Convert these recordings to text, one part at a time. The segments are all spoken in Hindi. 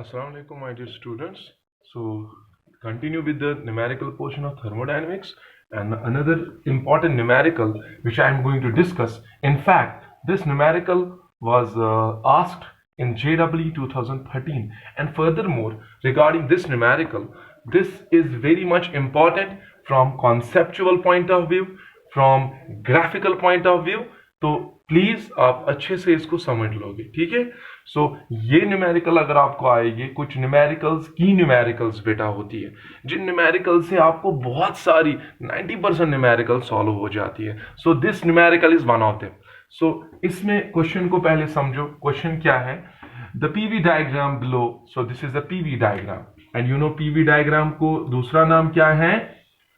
Assalamu alaikum, my dear students. So, continue with the numerical portion of thermodynamics and another important numerical which I am going to discuss. In fact, this numerical was asked in JEE 2013, and furthermore, regarding this numerical, this is very much important from conceptual point of view, from graphical point of view. तो प्लीज आप अच्छे से इसको समझ लोगे, ठीक है। सो ये न्यूमेरिकल अगर आपको आएगी, कुछ न्यूमेरिकल्स की न्यूमेरिकल्स बेटा होती है जिन न्यूमेरिकल से आपको बहुत सारी 90% न्यूमेरिकल सॉल्व हो जाती है। So this numerical is one of them. So इसमें क्वेश्चन को पहले समझो। क्वेश्चन क्या है? The PV diagram below. So this is the PV diagram and you know PV diagram को दूसरा नाम क्या है?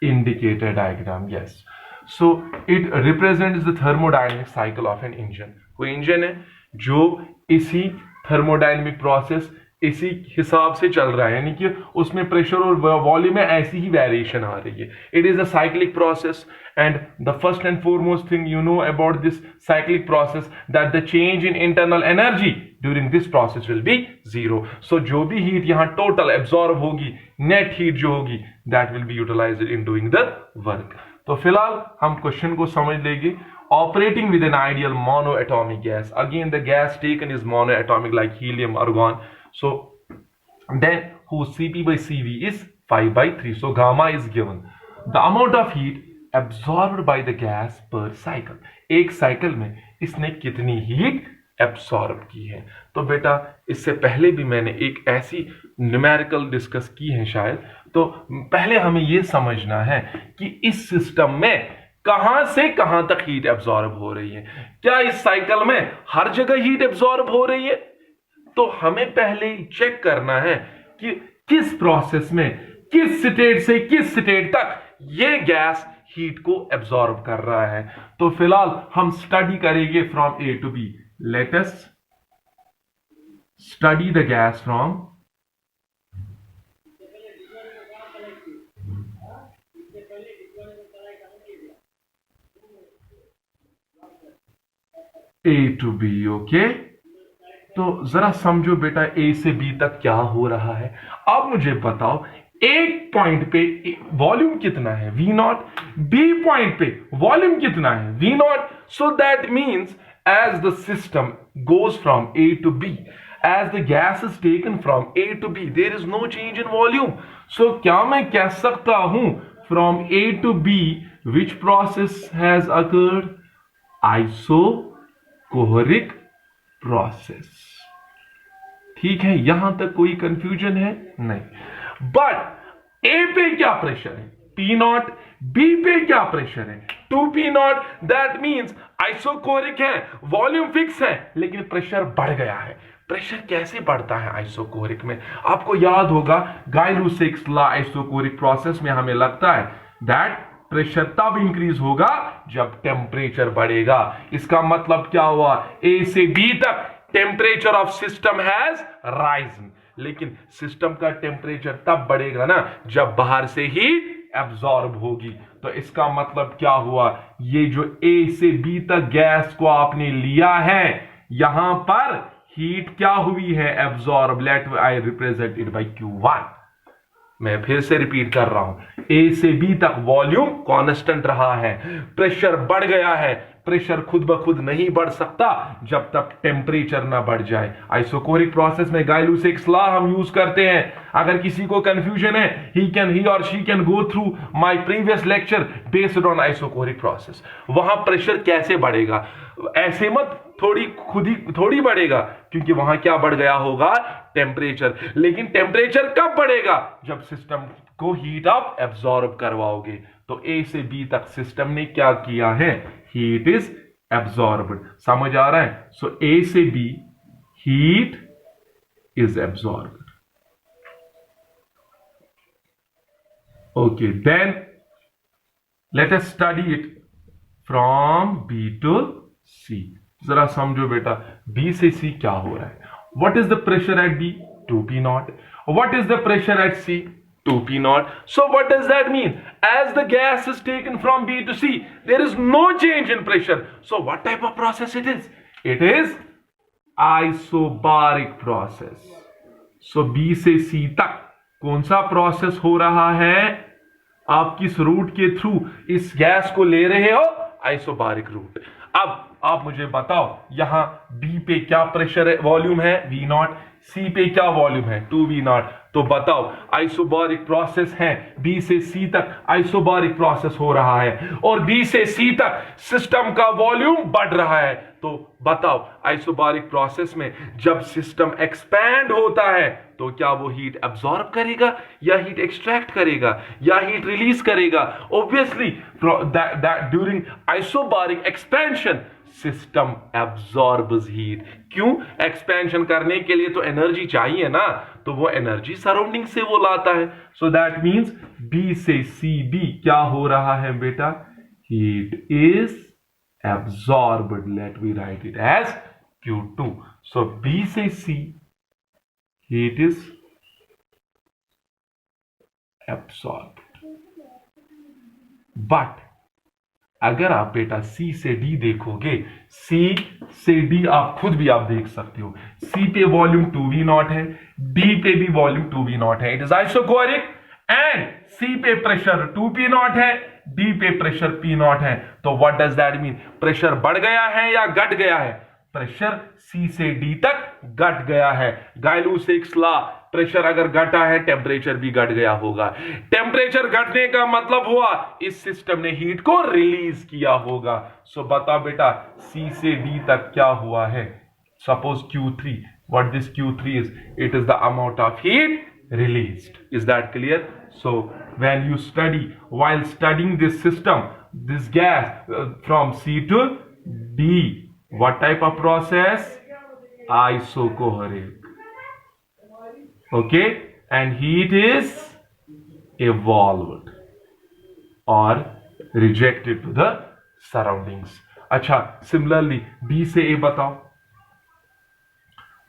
Indicator diagram. Yes. So it represents the thermodynamic cycle of an engine। कोई इंजन है जो इसी थर्मोडायनेमिक प्रोसेस इसी हिसाब से चल रहा है, यानी कि उसमें प्रेशर और वॉल्यूम में ऐसी ही वेरिएशन आ रही है। It is a cyclic process and the first and foremost thing you know about this cyclic process that the change in internal energy during this process will be zero. So जो भी हीट यहाँ टोटल एब्जॉर्ब होगी, नेट हीट जो होगी, that will be utilized in doing the work. तो फिलहाल हम क्वेश्चन को समझ लेंगे। Operating with an ideal mono atomic gas, again the gas taken is mono atomic like helium, argon। So then whose Cp by Cv is 5/3. So gamma is given. The amount of heat absorbed by the gas per cycle. एक साइकिल में इसने कितनी हीट एब्सॉर्ब की है। तो बेटा इससे पहले भी मैंने एक ऐसी न्यूमेरिकल डिस्कस की है शायद। तो पहले हमें यह समझना है कि इस सिस्टम में कहां से कहां तक हीट एब्सॉर्ब हो रही है। क्या इस साइकिल में हर जगह हीट एब्सॉर्ब हो रही है? तो हमें पहले चेक करना है कि किस प्रोसेस में, किस स्टेट से किस स्टेट तक ये गैस हीट को एब्सॉर्ब कर रहा है। तो फिलहाल हम स्टडी करेंगे from A to B. Let us study the gas from A to B. Okay, तो जरा समझो बेटा ए से बी तक क्या हो रहा है। अब मुझे बताओ, एक पॉइंट पे वॉल्यूम कितना है? V naught. बी पॉइंट पे वॉल्यूम कितना है? V naught. So that means as the system goes from A to B, as the gas is taken from A to B, there is no change in volume. So क्या मैं कह सकता हूं from A to B which process has occurred? Isochoric process. ठीक है, यहां तक कोई कंफ्यूजन है? नहीं। बट ए पे क्या प्रेशर है? P not. बी पे क्या प्रेशर है? 2p not. That means isochoric है, वॉल्यूम फिक्स है, लेकिन प्रेशर बढ़ गया है। प्रेशर कैसे बढ़ता है आइसोकोरिक में? आपको याद होगा गाई-लुसाक्स लॉ आइसोकोरिक प्रोसेस में हमें लगता है दैट प्रेशर तब इंक्रीज होगा जब टेम्परेचर बढ़ेगा। इसका मतलब क्या हुआ? ए से बी तक temperature of system has risen, लेकिन सिस्टम का टेम्परेचर तब बढ़ेगा ना जब बाहर से हीट एब्सॉर्ब होगी। तो इसका मतलब क्या हुआ? ये जो ए से बी तक गैस को आपने लिया है, यहां पर हीट क्या हुई है? Absorb. Let I represent it by Q1। मैं फिर से रिपीट कर रहा हूं, ए से बी तक वॉल्यूम कांस्टेंट रहा है, प्रेशर बढ़ गया है। प्रेशर खुद ब खुद नहीं बढ़ सकता जब तक टेम्परेचर ना बढ़ जाए। आइसोकोरिक प्रोसेस में गाई-लुसाक्स लॉ हम यूज करते हैं। अगर किसी को कंफ्यूजन है, ही और she can go through my previous lecture based on isochoric process. वहां प्रेशर कैसे बढ़ेगा? ऐसे मत थोड़ी बढ़ेगा, क्योंकि वहां क्या बढ़ गया होगा? टेम्परेचर। लेकिन टेम्परेचर कब बढ़ेगा? जब सिस्टम को हीट आप एब्सॉर्ब करवाओगे। तो ए से बी तक सिस्टम ने क्या किया है? Heat is absorbed. समझ आ रहा है? सो ए से B heat is absorbed. Okay, then let us study it from B to C. जरा समझो बेटा, बी से सी क्या हो रहा है? What is the pressure at B? 2p naught. What is the pressure at C? 2p naught. So what does that mean? As the gas is taken from B to C, there is no change in pressure. So what type of process it is? It is isobaric process. So B से सी तक कौन सा प्रोसेस हो रहा है? आप किस रूट के थ्रू इस गैस को ले रहे हो? Isobaric route. अब आप मुझे बताओ यहां बी पे क्या प्रेशर है, वॉल्यूम है V0, सी पे क्या वॉल्यूम है 2V0। तो बताओ आइसोबारिक प्रोसेस है, बी से सी तक आइसोबारिक प्रोसेस हो रहा है और बी से सी तक सिस्टम का वॉल्यूम बढ़ रहा है। तो बताओ आइसोबारिक प्रोसेस में जब सिस्टम एक्सपैंड होता है तो क्या वो हीट एब्जॉर्ब करेगा या हीट एक्सट्रैक्ट करेगा या हीट रिलीज करेगा? Obviously during isobaric expansion system absorbs heat. क्यों? एक्सपेंशन करने के लिए तो एनर्जी चाहिए ना, तो वो एनर्जी सराउंडिंग से वो लाता है। सो दैट मींस बी से सी बी क्या हो रहा है बेटा? Heat is absorbed. Let me write it as Q2. So B से C heat is absorbed. But अगर आप बेटा C से D देखोगे, C से D आप खुद भी आप देख सकते हो, C पे वॉल्यूम 2V0 है, D पे भी वॉल्यूम 2V0 है। It is isochoric and C पे प्रेशर 2P0 है, D पे प्रेशर P0 है। तो what does that mean? Pressure बढ़ गया है या घट गया है? प्रेशर C से D तक घट गया है। गायलूसिक्स लॉ, प्रेशर अगर घटा है टेम्परेचर भी घट गया होगा। टेम्परेचर घटने का मतलब हुआ इस सिस्टम ने हीट को रिलीज किया होगा। सो बताओ बेटा C से D तक क्या हुआ है? Suppose Q3, what this Q3 is? It is the amount of heat released. Is that clear? So when you study, while studying this system, this gas from C to D, what type of process? Isocohoric. Okay, and heat is evolved or rejected to the surroundings. अच्छा, similarly B से A बताओ,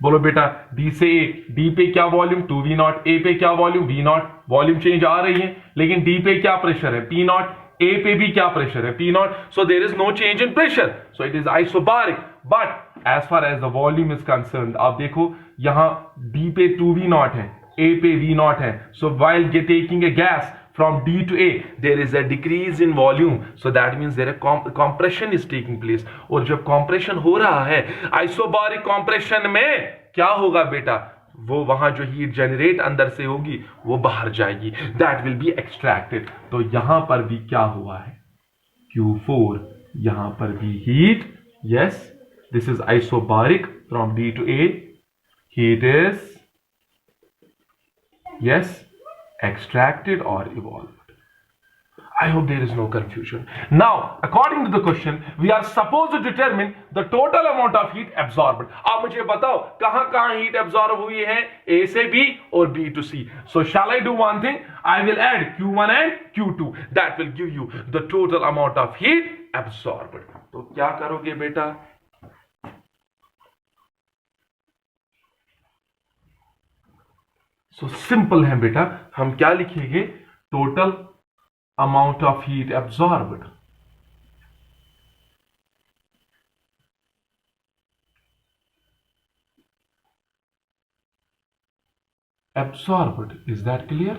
बोलो बेटा D से A। D पे क्या वॉल्यूम 2V0, A पे क्या वॉल्यूम V0। वॉल्यूम चेंज आ रही है लेकिन D पे क्या प्रेशर है P0, A पे भी क्या प्रेशर है P0। So there is no change in pressure, so it is isobaric. But as far as the volume is concern, आप देखो यहां D पे 2V0 है, A पे V0 है। सो while taking a gas from D to A there is a decrease in volume, so that means there a compression is taking place। और जब compression हो रहा है आइसोबारिक compression में क्या होगा बेटा? वो वहां जो हीट जनरेट अंदर से होगी वो बाहर जाएगी, that will be extracted। तो यहां पर भी क्या हुआ है? Q4, यहां पर भी heat, yes, this is isobaric from D to A, heat is, yes, extracted or evolved. I hope there is no confusion. Now, according to the question, we are supposed to determine the total amount of heat absorbed. आप मुझे बताओ कहां कहां heat absorb हुई है? A से B और B to C. So shall I do one thing? I will add Q1 and Q2. That will give you the total amount of heat absorbed. तो क्या करोगे बेटा? सो सिंपल है बेटा, हम क्या लिखेंगे? Total amount of heat absorbed. Absorbed, is that clear?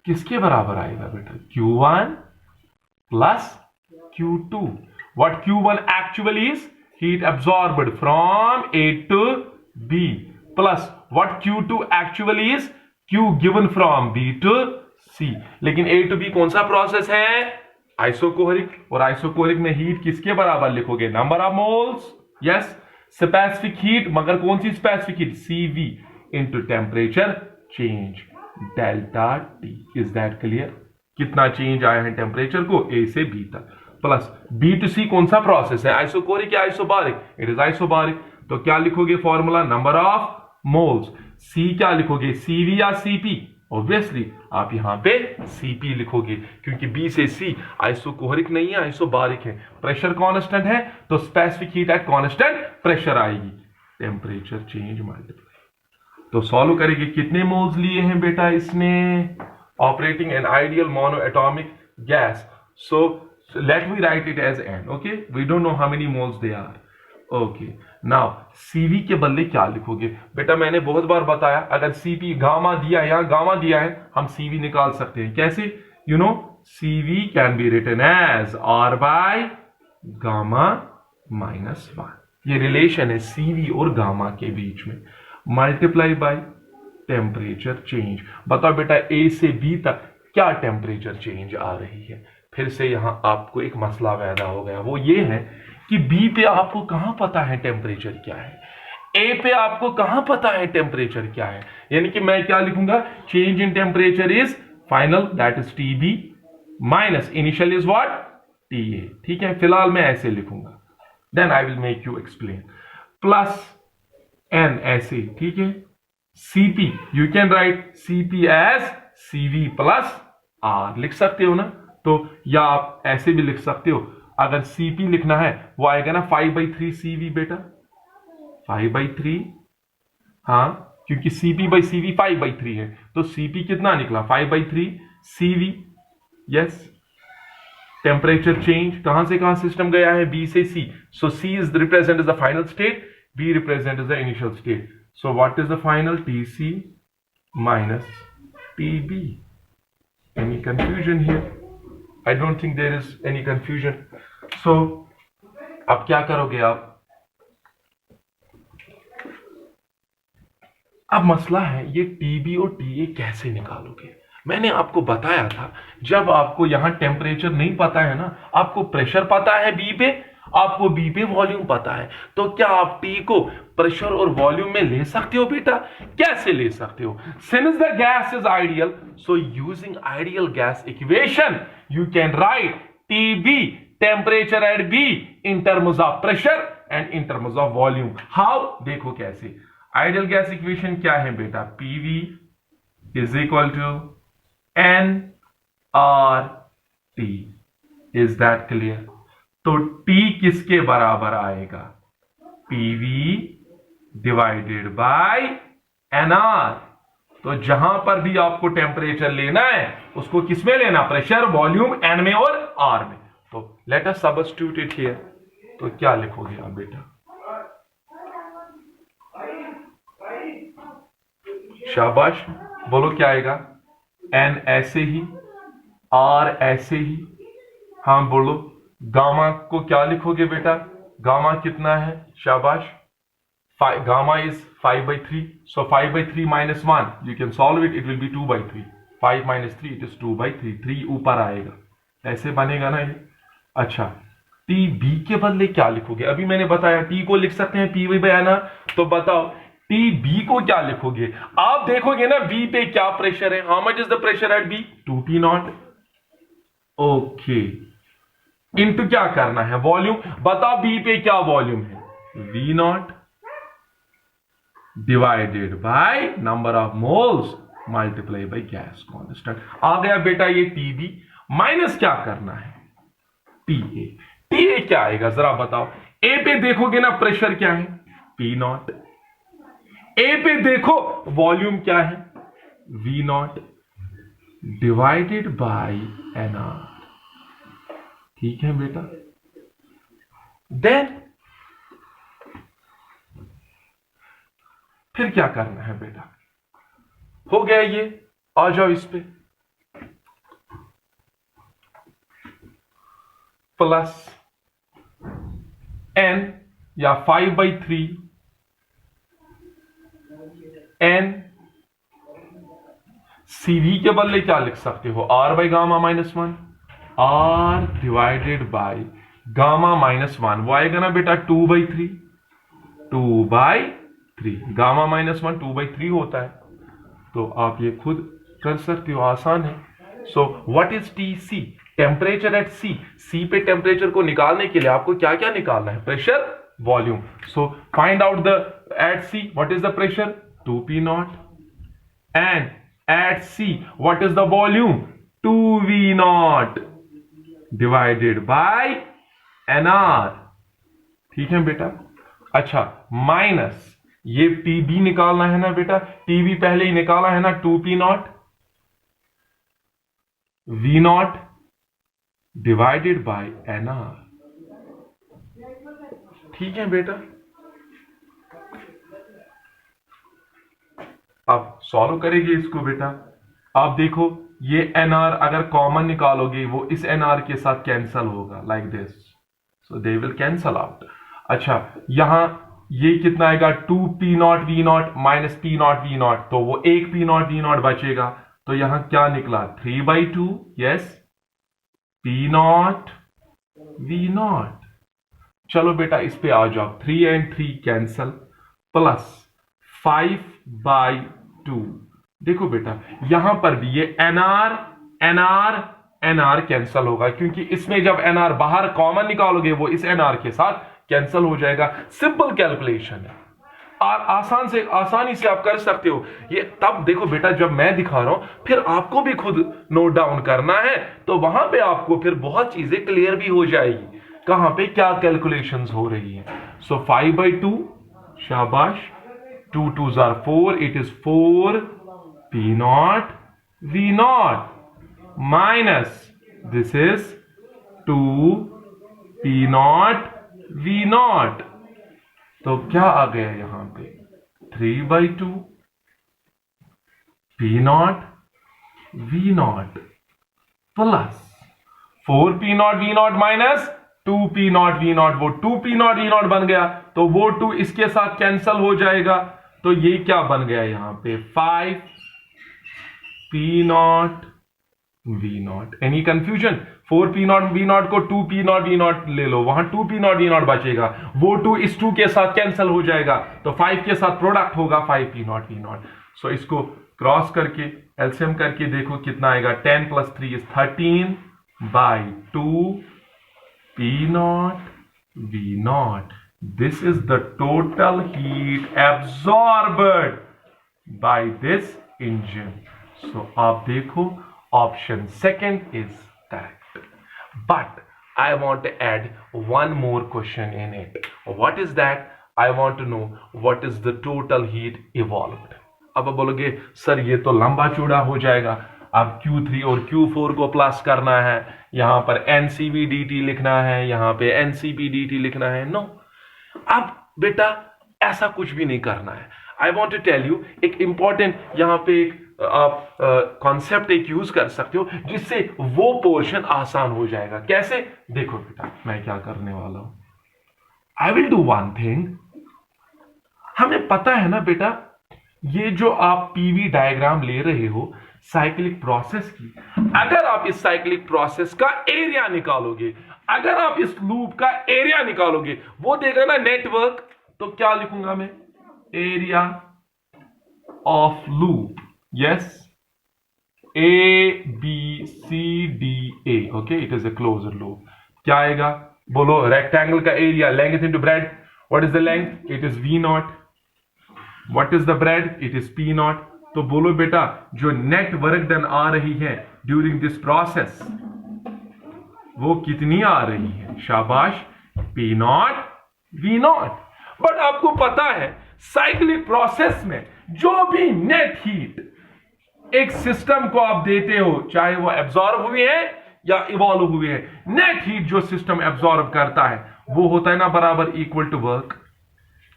किसके बराबर आएगा बेटा? Q1 plus Q2। What Q1 actually is? Heat absorbed from A to B, plus what Q2 actually is? Q given from B to C। लेकिन A to B कौन सा प्रोसेस है? आइसोकोरिक। और आइसोकोरिक में हीट किसके बराबर लिखोगे? Number of moles. Yes, specific heat, मगर कौन सी specific heat? CV into temperature change delta T। Is that clear? कितना चेंज आया है टेम्परेचर को A से B तक, प्लस B to C कौन सा प्रोसेस है? आइसोकोरिक या आइसोबारिक? It is isobaric. तो क्या लिखोगे formula? Number of moles. C क्या लिखोगे? CV या CP? ऑब्वियसली आप यहां पे CP लिखोगे क्योंकि B से C आइसोकोरिक नहीं है, आइसोबारिक है। प्रेशर कांस्टेंट है तो specific heat at constant pressure आएगी, टेम्परेचर चेंज मल्टीप्लाई। तो सॉल्व करेंगे, कितने मोल्स लिए हैं बेटा इसने? Operating an ideal mono atomic gas, so let me write it as N। Okay, we don't know how many moles they are. Okay, now CV के बदले क्या लिखोगे बेटा? मैंने बहुत बार बताया, अगर सीपी गामा दिया है, यहां गामा दिया है, हम सीवी निकाल सकते हैं। कैसे? You know, CV can be written as R by gamma minus 1। ये रिलेशन है सीवी और गामा के बीच में, मल्टीप्लाई बाय टेम्परेचर चेंज। बताओ बेटा, ए से बी तक क्या टेम्परेचर चेंज आ रही है? फिर से यहां आपको एक मसला पैदा हो गया, वो ये है कि बी पे आपको कहां पता है टेम्परेचर क्या है, ए पे आपको कहां पता है टेम्परेचर क्या है। यानी कि मैं क्या लिखूंगा? Change in temperature is final, that is T B, minus initial is what? T A. ठीक है, फिलहाल मैं ऐसे लिखूंगा, then I will make you explain, plus N ऐसे। ठीक है, CP you can write CP as CV plus R, लिख सकते हो ना? तो या आप ऐसे भी लिख सकते हो, अगर सीपी लिखना है वो आएगा ना 5/3 सीवी बेटा, 5/3। हाँ, क्योंकि सीपी बाई सीवी 5/3 है, तो सीपी कितना निकला? 5/3 सीवी। यस, टेम्परेचर चेंज कहां से कहां सिस्टम गया है? बी से C, so C is represent as the final state, B represent as the initial state. So what is the final? T C minus T B. Any confusion here? I don't think there is any confusion. So, अब क्या करोगे आप? अब मसला है ये टीबी और टीए कैसे निकालोगे? मैंने आपको बताया था, जब आपको यहां टेम्परेचर नहीं पता है ना, आपको प्रेशर पता है बी पे, आपको बी पे वॉल्यूम पता है, तो क्या आप टी को प्रेशर और वॉल्यूम में ले सकते हो बेटा? कैसे ले सकते हो? Since the gas is ideal, so using ideal gas equation you can write TB, temperature at B, in terms of pressure and in terms of volume. How? देखो कैसे। आइडियल गैस इक्वेशन क्या है बेटा? PV is equal to N R T. Is that clear? तो T किसके बराबर आएगा? PV divided by NR. तो जहां पर भी आपको टेम्परेचर लेना है, उसको किसमें लेना? प्रेशर, वॉल्यूम, एन में और आर में। तो let us substitute it here. तो क्या लिखोगे आप बेटा? शाबाश, बोलो क्या आएगा? एन ऐसे ही, आर ऐसे ही। हाँ बोलो, गामा को क्या लिखोगे बेटा? गामा कितना है? शाबाश, gamma is 5/3, so 5/3 minus 1, you can solve it, it will be 2/3, 5 minus 3 it is 2/3, 3 ऊपर आएगा, ऐसे बनेगा ना ये। अच्छा, टी बी के बदले क्या लिखोगे? अभी मैंने बताया टी को लिख सकते हैं पी वी बाय एन, तो बताओ टी बी को क्या लिखोगे? आप देखोगे ना बी पे क्या प्रेशर है, how much is the pressure at B? 2p0। Okay, into क्या करना है? वॉल्यूम। बताओ बी पे क्या वॉल्यूम है? V0 divided by number of moles multiply by gas constant. आ गया बेटा ये टीबी, माइनस क्या करना है? टीए। टीए क्या आएगा जरा बताओ? ए पे देखोगे ना प्रेशर क्या है? P0। ए पे देखो वॉल्यूम क्या है? V0 divided by NR. ठीक है बेटा, देन फिर क्या करना है बेटा? हो गया ये, आ जाओ इस पे, प्लस एन या 5/3 एन, सीवी के बदले क्या लिख सकते हो? R by gamma minus 1, R divided by gamma minus 1, वो आएगा ना बेटा 2/3, 2/3, गामा माइनस 1 2/3 होता है, तो आप ये खुद कर सकते हो, आसान है। So what is T C? Temperature at C. C पे टेम्परेचर को निकालने के लिए आपको क्या क्या निकालना है? Pressure, volume. So find out the at C what is the pressure? 2p0, and at C what is the volume? 2v0 divided by NR. ठीक है बेटा। अच्छा, माइनस ये टीबी निकालना है ना बेटा, टीबी पहले ही निकाला है ना, 2p0 v0 divided by NR. ठीक है बेटा, अब सॉल्व करेंगे इसको बेटा। आप देखो ये एनआर अगर कॉमन निकालोगे वो इस एनआर के साथ कैंसल होगा, like this, so they will cancel out. अच्छा यहां ये कितना आएगा, 2p0 v0 minus p0 v0, तो वो एक p0 v0 बचेगा, तो यहां क्या निकला 3/2, यस p0 v0। चलो बेटा इस पे आ जाओ, 3 and 3 कैंसल, प्लस 5/2। देखो बेटा यहां पर भी ये एनआर एनआर एनआर कैंसल होगा, क्योंकि इसमें जब एनआर बाहर कॉमन निकालोगे वो इस एनआर के साथ कैंसल हो जाएगा। सिंपल कैलकुलेशन है और आसानी से आप कर सकते हो ये। तब देखो बेटा जब मैं दिखा रहा हूं फिर आपको भी खुद नोट डाउन करना है, तो वहां पे आपको फिर बहुत चीजें क्लियर भी हो जाएगी कहां पे क्या कैलकुलेशंस हो रही है। सो 5/2, शाबाश, 2 2s are 4, it is 4p0 v0 minus this is 2p0 v0, तो क्या आ गया यहां पे 3/2 p0 v0 plus 4p0 v0 minus 2p0 v0, वो 2p0 v0 बन गया, तो वो 2 इसके साथ कैंसल हो जाएगा, तो ये क्या बन गया यहां पे 5p0 v0। Any confusion, 4p0 v0 को 2p0 v0 ले लो, वहां 2p0 v0 बचेगा, वो 2 इस 2 के साथ कैंसल हो जाएगा, तो 5 के साथ प्रोडक्ट होगा 5p0 v0। सो इसको क्रॉस करके एलसीएम करके देखो कितना आएगा, 10 + 3 is 13/2 p0 v0। This is the total heat absorbed by this engine. So आप देखो option second is correct. But I want to add one more question in it. What is that? I want to know what is the total heat evolved. अब बोलोगे सर ये तो लंबा चौड़ा हो जाएगा, अब Q3 और Q4 को प्लस करना है, यहां पर NCV dt लिखना है, यहां पे NCP dt लिखना है। नो, अब बेटा ऐसा कुछ भी नहीं करना है। I want to tell you एक इंपॉर्टेंट यहां पे एक आप कॉन्सेप्ट एक यूज कर सकते हो जिससे वो पोर्शन आसान हो जाएगा। कैसे? देखो बेटा मैं क्या करने वाला हूं, I will do one thing. हमें पता है ना बेटा, ये जो आप पीवी डायग्राम ले रहे हो साइक्लिक प्रोसेस की, अगर आप इस साइक्लिक प्रोसेस का एरिया निकालोगे, अगर आप इस लूप का एरिया निकालोगे, वो देगा ना नेटवर्क, तो क्या लिखूंगा मैं, area of loop, yes, ABCDA, okay, it is a closed loop. क्या आएगा बोलो, रेक्टेंगल का area length into breadth, what is the length, it is V0, what is the bread, it is P0। तो बोलो बेटा जो नेट वर्क डन आ रही है ड्यूरिंग दिस प्रोसेस वो कितनी आ रही है, शाबाश, P0 V0। बट आपको पता है साइक्लिक प्रोसेस में जो भी नेट हीट एक सिस्टम को आप देते हो, चाहे वो एब्जॉर्ब हुई है या इवॉल्व हुई है, नेट हीट जो सिस्टम एब्जॉर्ब करता है वो होता है ना बराबर इक्वल टू वर्क।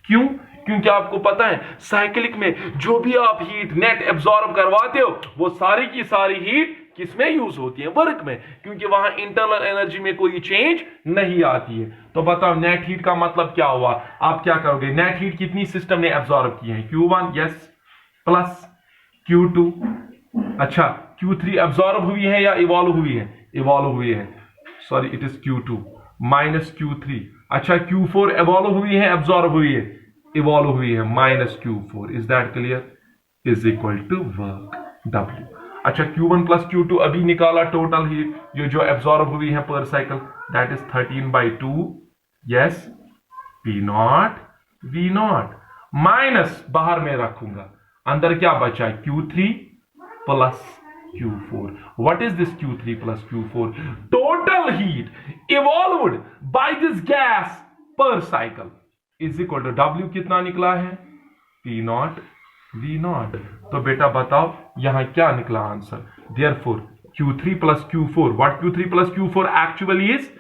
क्यों? क्योंकि आपको पता है साइक्लिक में जो भी आप हीट नेट एब्जॉर्ब करवाते हो वो सारी की सारी हीट किसमें यूज होती है, वर्क में, क्योंकि वहां इंटरनल एनर्जी में कोई चेंज नहीं आती है। तो बताओ नेट हीट का मतलब क्या हुआ, आप क्या करोगे, नेट हीट कितनी सिस्टम ने एब्जॉर्ब की है, Q1, यस, प्लस Q2, अच्छा Q3 एब्जॉर्ब हुई है या इवॉल्व हुई है, इवॉल्व हुई है, sorry it is Q2 minus Q3, अच्छा Q4 इवॉल्व हुई है, एब्जॉर्ब हुई है, इवॉल्व हुई है, minus Q4, is that clear, is equal to work W। अच्छा Q1 प्लस Q2 अभी निकाला टोटल हीट जो एब्जॉर्ब हुई है per cycle, that is 13/2, yes, P0 V0 minus बाहर में रखूंगा, अंदर क्या बचा है, Q3 plus Q4। What is this Q3 plus Q4? Total heat evolved by this gas per cycle is equal to W कितना निकला है, P0 V0। तो बेटा बताओ यहां क्या निकला answer, therefore Q3 plus Q4, what Q3 plus Q4 actually is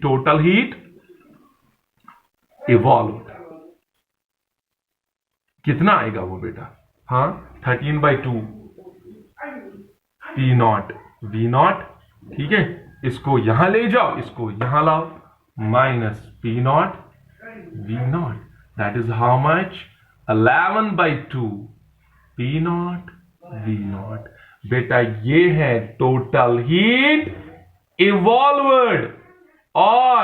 total heat evolved. कितना आएगा वो बेटा? हाँ, 13/2 P नॉट V नॉट, ठीक है, इसको यहां ले जाओ, इसको यहां लाओ, minus P not V not, that is how much? 11/2 P not V not. बेटा ये है total heat evolved or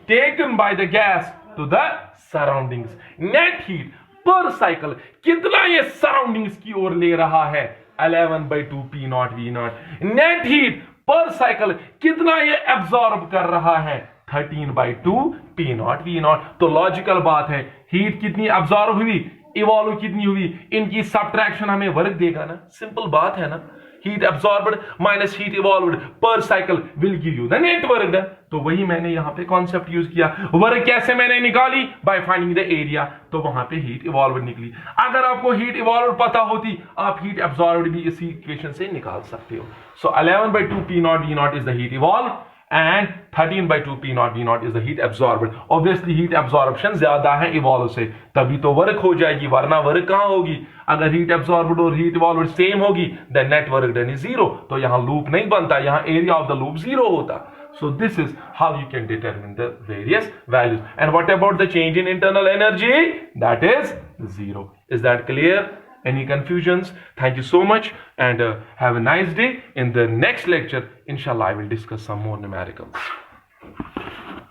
taken by the gas to the surroundings. Net heat per cycle कितना ये सराउंडिंग्स की ओर ले रहा है? 11/2 P not V not. Net heat पर साइकिल कितना ये एब्सॉर्ब कर रहा है? 13/2 P नॉट V नॉट. तो लॉजिकल बात है, हीट कितनी एब्सॉर्ब हुई, इवॉल्व कितनी हुई, इनकी सब्ट्रैक्शन हमें वर्क देगा ना. सिंपल बात है ना. Heat absorbed minus heat evolved per cycle will give you the net work. तो वही मैंने यहां पे कॉन्सेप्ट यूज किया. वर्क कैसे मैंने निकाली? By finding the area. तो वहां पे हीट इवॉल्व्ड निकली. अगर आपको हीट इवॉल्व्ड पता होती, आप हीट एब्सॉर्ब्ड भी इसी इक्वेशन से निकाल सकते हो. सो 11/2 P not V not is the heat evolve and 13/2 P not V not is the heat absorbed. Obviously heat absorption ज्यादा है इवॉल्व से, तभी तो वर्क हो जाएगी, वरना वर्क कहां होगी? अगर हीट एब्सॉर्ब्ड और हीट इवॉल्व्ड सेम होगी, then net work done is zero. तो यहां लूप नहीं बनता, यहां area of the loop zero होता. So this is how you can determine the various values. And what about the change in internal energy? That is zero. Is that clear? Any confusions? Thank you so much and have a nice day. In the next lecture, inshallah, I will discuss some more numericals.